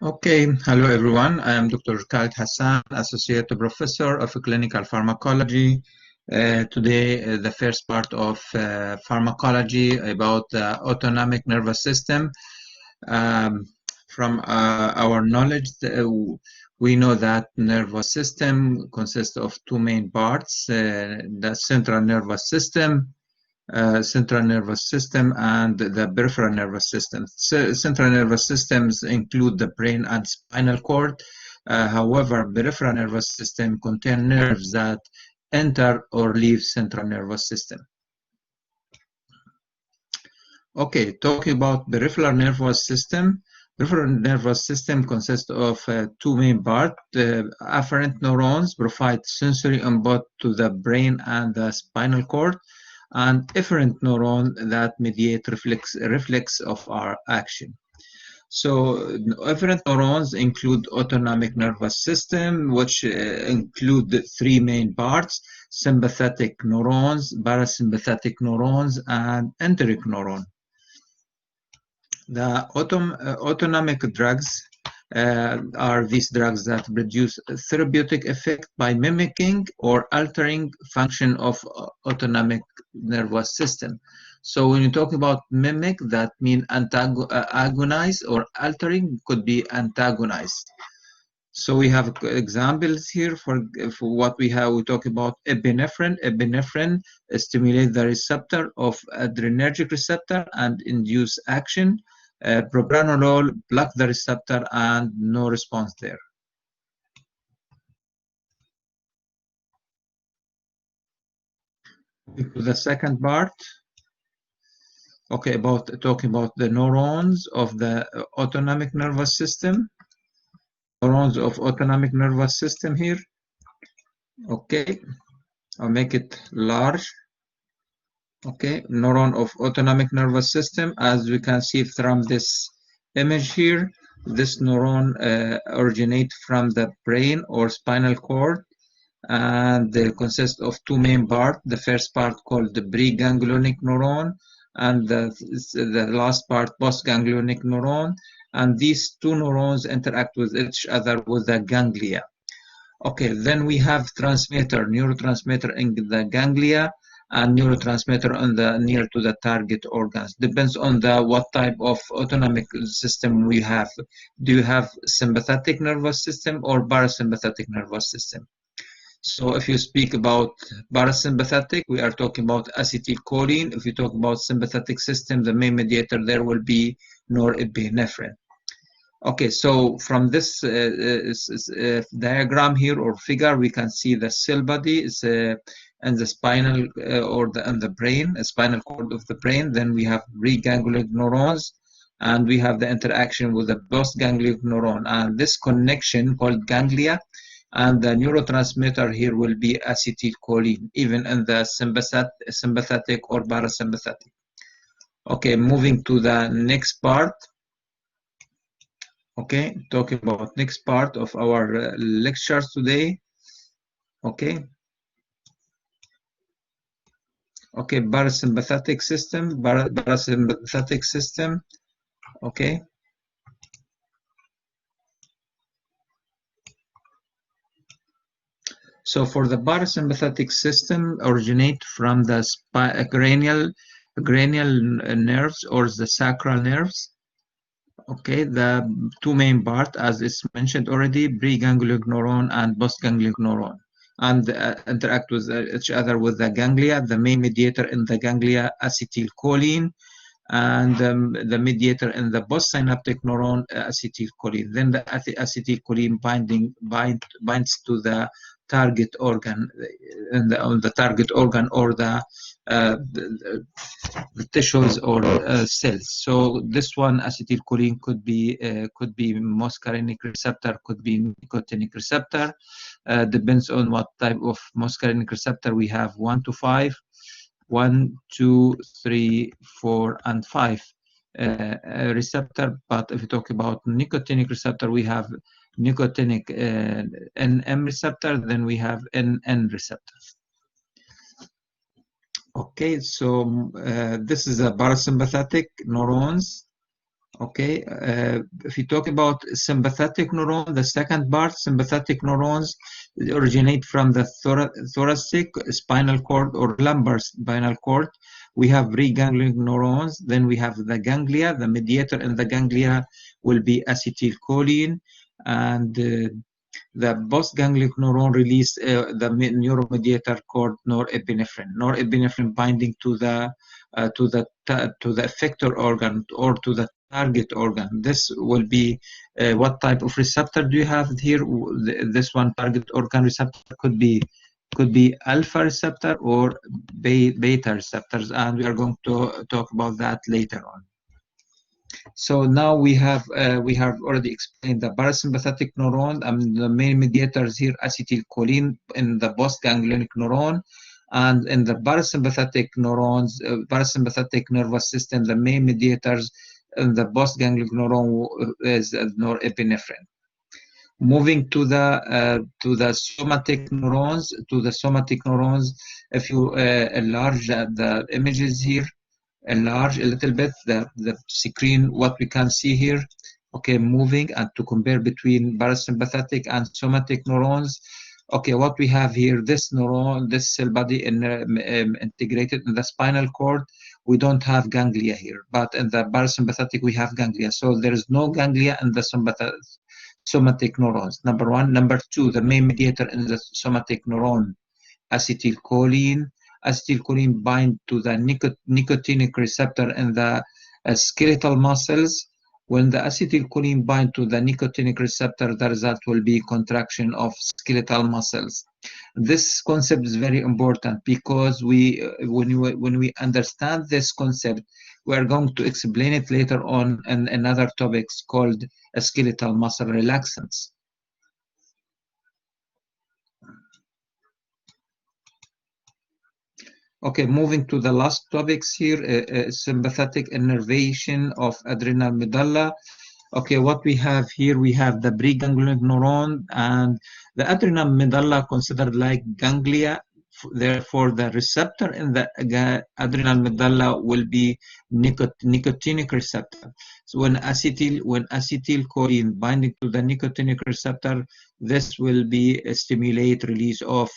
Okay, hello everyone. I am Dr. Khaled Hasan, Associate Professor of Clinical Pharmacology. Today, the first part of pharmacology about the autonomic nervous system. Um, from our knowledge, we know that nervous system consists of two main parts, the central nervous system and the peripheral nervous system. Central nervous systems include the brain and spinal cord. However, peripheral nervous system contain nerves that enter or leave central nervous system. Okay, talking about peripheral nervous system. Peripheral nervous system consists of two main parts. Afferent neurons provide sensory input to the brain and the spinal cord, and efferent neuron that mediate reflex of our action. So efferent neurons include autonomic nervous system, which include the three main parts: sympathetic neurons, parasympathetic neurons, and enteric neuron. The autonomic drugs are these drugs that produce therapeutic effect by mimicking or altering function of autonomic nervous system. So when you talk about mimic, that means agonize, or altering could be antagonized. So we have examples here for what we have. We talk about epinephrine. Epinephrine stimulates the receptor of adrenergic receptor and induce action. Propranolol block the receptor and no response there. The second part, okay, talking about the neurons of the autonomic nervous system. Neurons of autonomic nervous system here. Okay, I'll make it large. Okay, neuron of autonomic nervous system. As we can see from this image here, this neuron originate from the brain or spinal cord, and they consist of two main parts. The first part called the preganglionic neuron, and the last part postganglionic neuron. And these two neurons interact with each other with the ganglia. Okay, then we have neurotransmitter in the ganglia, and neurotransmitter on the near to the target organs. Depends on the what type of autonomic system we have. Do you have sympathetic nervous system or parasympathetic nervous system? So if you speak about parasympathetic, we are talking about acetylcholine. If you talk about sympathetic system, the main mediator there will be norepinephrine. Okay, so from this diagram here or figure, we can see the cell body is and the spinal and the brain, spinal cord of the brain. Then we have preganglionic neurons, and we have the interaction with the postganglionic neuron, and this connection called ganglia, and the neurotransmitter here will be acetylcholine, even in the sympathetic or parasympathetic. Okay, moving to the next part. Okay, talking about next part of our lectures today. Okay. Okay, parasympathetic system, parasympathetic system. Okay. So for the parasympathetic system, originate from the cranial nerves or the sacral nerves. Okay, the two main parts, as is mentioned already, preganglionic neuron and postganglionic neuron, and interact with each other with the ganglia. The main mediator in the ganglia, acetylcholine, and the mediator in the postsynaptic neuron, acetylcholine. Then the acetylcholine binds to the target organ, on the target organ or the tissues or cells. So this one, acetylcholine, could be muscarinic receptor, could be nicotinic receptor. Depends on what type of muscarinic receptor we have. 1 to 5, 1, 2, 3, 4, and 5 receptor. But if you talk about nicotinic receptor, we have nicotinic NM receptor, then we have NN receptor. Okay, so this is a parasympathetic neurons. Okay, if you talk about sympathetic neuron, the second part, sympathetic neurons originate from the thoracic spinal cord or lumbar spinal cord. We have preganglionic neurons, then we have the ganglia. The mediator in the ganglia will be acetylcholine, and the postganglionic neuron release the neuromediator called norepinephrine. Norepinephrine binding to the effector organ or to the target organ. This will be what type of receptor do you have here? This one target organ receptor could be alpha receptor or beta receptors, and we are going to talk about that later on. So now we have already explained the parasympathetic neuron. The main mediators here, acetylcholine in the postganglionic neuron, and in the parasympathetic neurons, parasympathetic nervous system, the main mediators in the postganglionic neuron is norepinephrine. Moving to the somatic neurons, if you enlarge the images here, enlarge a little bit the screen, what we can see here. Okay, moving and to compare between parasympathetic and somatic neurons. Okay, what we have here, this neuron, this cell body integrated in the spinal cord, we don't have ganglia here, but in the parasympathetic we have ganglia. So there is no ganglia in the somatic neurons, number one. Number two, the main mediator in the somatic neuron, acetylcholine. Acetylcholine bind to the nicotinic receptor in the skeletal muscles. When the acetylcholine bind to the nicotinic receptor, the result will be contraction of skeletal muscles. This concept is very important because when we understand this concept, we are going to explain it later on in another topics called skeletal muscle relaxants. Okay, moving to the last topics here, sympathetic innervation of adrenal medulla. Okay, what we have here, we have the preganglionic neuron, and the adrenal medulla considered like ganglia. Therefore, the receptor in the adrenal medulla will be nicotinic receptor. So when acetylcholine binding to the nicotinic receptor, this will be stimulate release of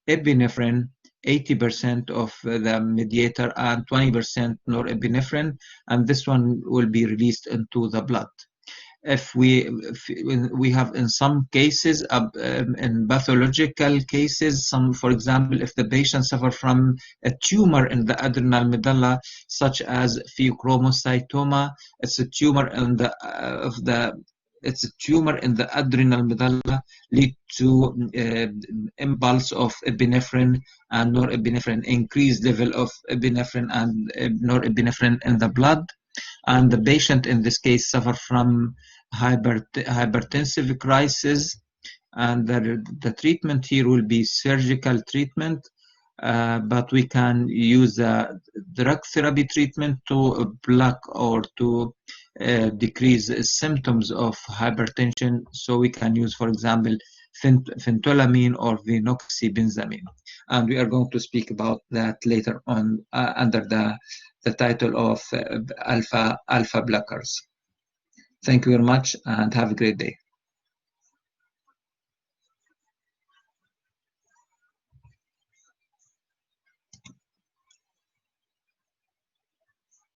epinephrine, 80% of the mediator and 20% norepinephrine, and this one will be released into the blood. If we have in some cases, in pathological cases, for example, if the patient suffer from a tumor in the adrenal medulla, such as pheochromocytoma, it's a tumor in the adrenal medulla, lead to impulse of epinephrine and norepinephrine, increased level of epinephrine and norepinephrine in the blood. And the patient in this case suffer from hypertensive crisis, and the treatment here will be surgical treatment, but we can use a drug therapy treatment to block or to decrease symptoms of hypertension. So we can use, for example, phentolamine or venoxybenzamine, and we are going to speak about that later on under the title of alpha blockers. Thank you very much and have a great day.